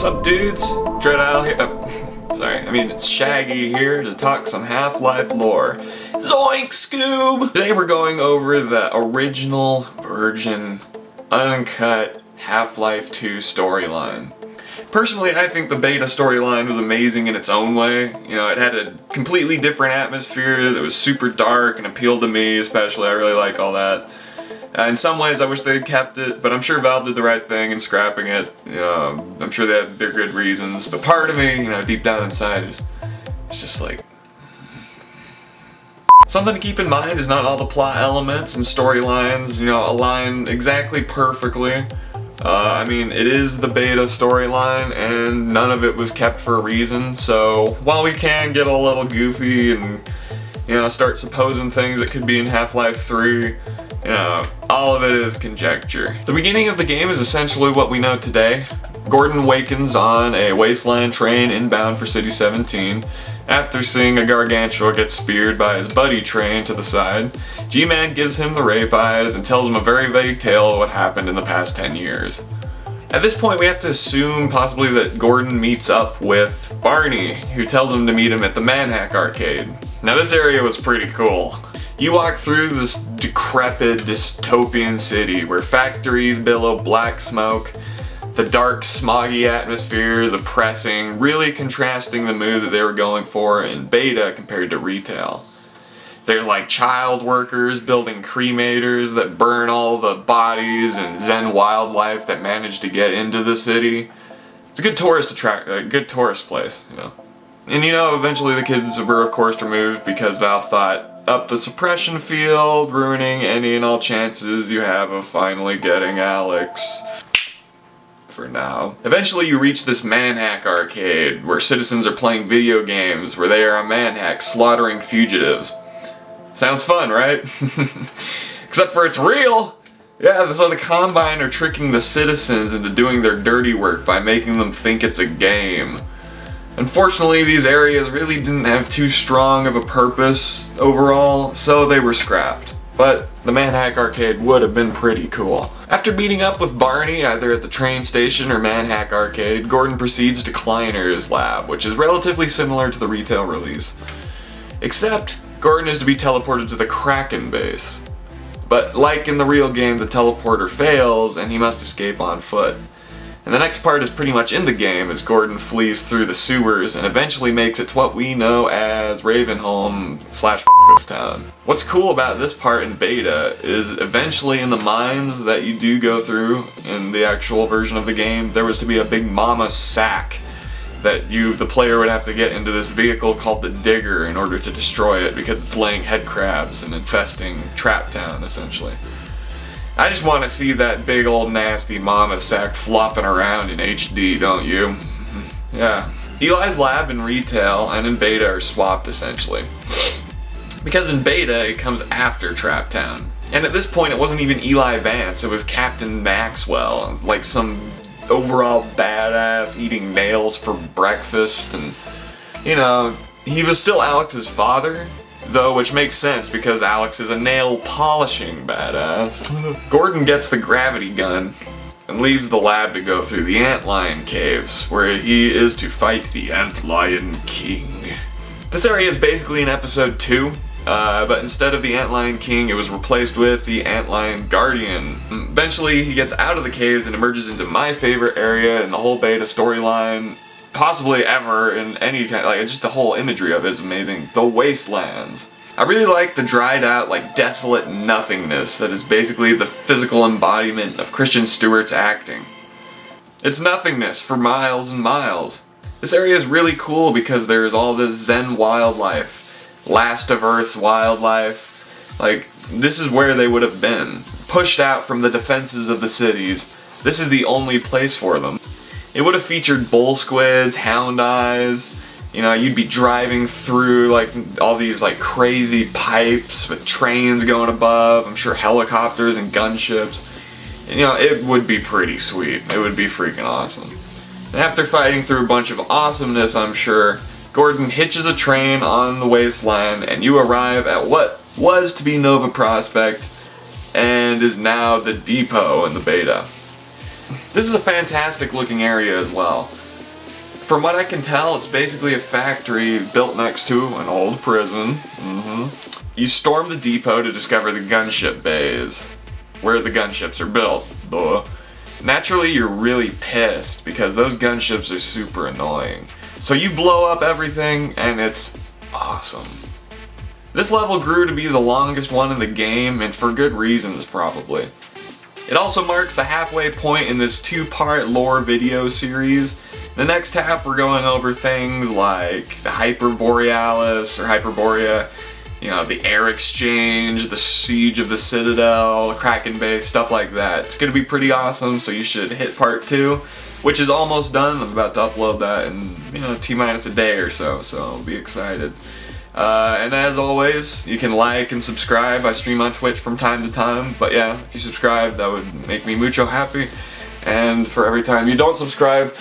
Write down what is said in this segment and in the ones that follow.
Sup dudes, Dredile here, sorry, I mean it's Shaggy here to talk some Half-Life lore. Zoink Scoob! Today we're going over the original, virgin, uncut Half-Life 2 storyline. Personally, I think the beta storyline was amazing in its own way. You know, it had a completely different atmosphere that was super dark and appealed to me especially. I really like all that. In some ways I wish they had kept it, but I'm sure Valve did the right thing in scrapping it. I'm sure they had their good reasons, but part of me, you know, deep down inside is just like... Something to keep in mind is not all the plot elements and storylines, you know, align exactly perfectly. I mean, it is the beta storyline, and none of it was kept for a reason, so while we can get a little goofy and, you know, start supposing things that could be in Half-Life 3, you know, all of it is conjecture. The beginning of the game is essentially what we know today. Gordon wakens on a wasteland train inbound for City 17 after seeing a Gargantua get speared by his buddy train to the side. G-Man gives him the rape eyes and tells him a very vague tale of what happened in the past 10 years. At this point we have to assume possibly that Gordon meets up with Barney, who tells him to meet him at the Manhack arcade. Now this area was pretty cool. You walk through this decrepit dystopian city where factories billow black smoke. The dark, smoggy atmosphere is oppressing, really contrasting the mood that they were going for in beta compared to retail. There's like child workers building cremators that burn all the bodies and Zen wildlife that managed to get into the city. It's a good tourist good tourist place, you know. And you know, eventually the kids were of course removed because Valve thought, up the suppression field, ruining any and all chances you have of finally getting Alex. For now. Eventually you reach this Manhack arcade, where citizens are playing video games, where they are on Manhack slaughtering fugitives. Sounds fun, right? Except for it's real! Yeah, so the Combine are tricking the citizens into doing their dirty work by making them think it's a game. Unfortunately, these areas really didn't have too strong of a purpose overall, so they were scrapped. But the Manhack arcade would have been pretty cool. After meeting up with Barney, either at the train station or Manhack arcade, Gordon proceeds to Kleiner's lab, which is relatively similar to the retail release. Except, Gordon is to be teleported to the Kraken base. But like in the real game, the teleporter fails and he must escape on foot. And the next part is pretty much in the game as Gordon flees through the sewers and eventually makes it to what we know as Ravenholm / Town. What's cool about this part in beta is eventually in the mines that you do go through in the actual version of the game, there was to be a big mama sack that the player would have to get into this vehicle called the Digger in order to destroy it because it's laying head crabs and infesting Trap Town essentially. I just want to see that big old nasty mama sack flopping around in HD, don't you? Yeah. Eli's lab in retail and in beta are swapped essentially. Because in beta it comes after Trap Town. And at this point it wasn't even Eli Vance, it was Captain Maxwell, like some overall badass eating nails for breakfast, and you know, he was still Alex's father. Though, which makes sense because Alex is a nail polishing badass. Gordon gets the gravity gun and leaves the lab to go through the Antlion caves, where he is to fight the Antlion King. This area is basically in episode 2, but instead of the Antlion King, it was replaced with the Antlion Guardian. Eventually, he gets out of the caves and emerges into my favorite area in the whole beta storyline. Possibly ever in any kind, like just the whole imagery of it is amazing. The Wastelands. I really like the dried out, like desolate nothingness that is basically the physical embodiment of Christian Stewart's acting. It's nothingness for miles and miles. This area is really cool because there's all this Zen wildlife, last of Earth's wildlife. Like, this is where they would have been. Pushed out from the defenses of the cities. This is the only place for them. It would have featured bull squids, hound eyes, you know, you'd be driving through like all these like crazy pipes with trains going above, I'm sure helicopters and gunships. And, you know, it would be pretty sweet. It would be freaking awesome. And after fighting through a bunch of awesomeness, I'm sure, Gordon hitches a train on the wasteland and you arrive at what was to be Nova Prospect and is now the depot in the beta. This is a fantastic looking area as well. From what I can tell, it's basically a factory built next to an old prison. You storm the depot to discover the gunship bays, where the gunships are built. Duh. Naturally, you're really pissed because those gunships are super annoying. So you blow up everything and it's awesome. This level grew to be the longest one in the game, and for good reasons probably. It also marks the halfway point in this 2-part lore video series. The next half we're going over things like the Hyperborealis or Hyperborea, you know, the Air Exchange, the Siege of the Citadel, Kraken Base, stuff like that. It's gonna be pretty awesome, so you should hit part 2, which is almost done. I'm about to upload that in, you know, T-minus a day or so be excited. And as always, you can like and subscribe. I stream on Twitch from time to time, but yeah, if you subscribe, that would make me mucho happy. And for every time you don't subscribe,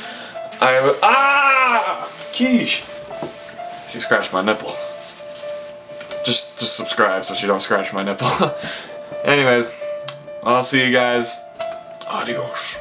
I would, quiche! She scratched my nipple. Just subscribe so she don't scratch my nipple. Anyways, I'll see you guys. Adios.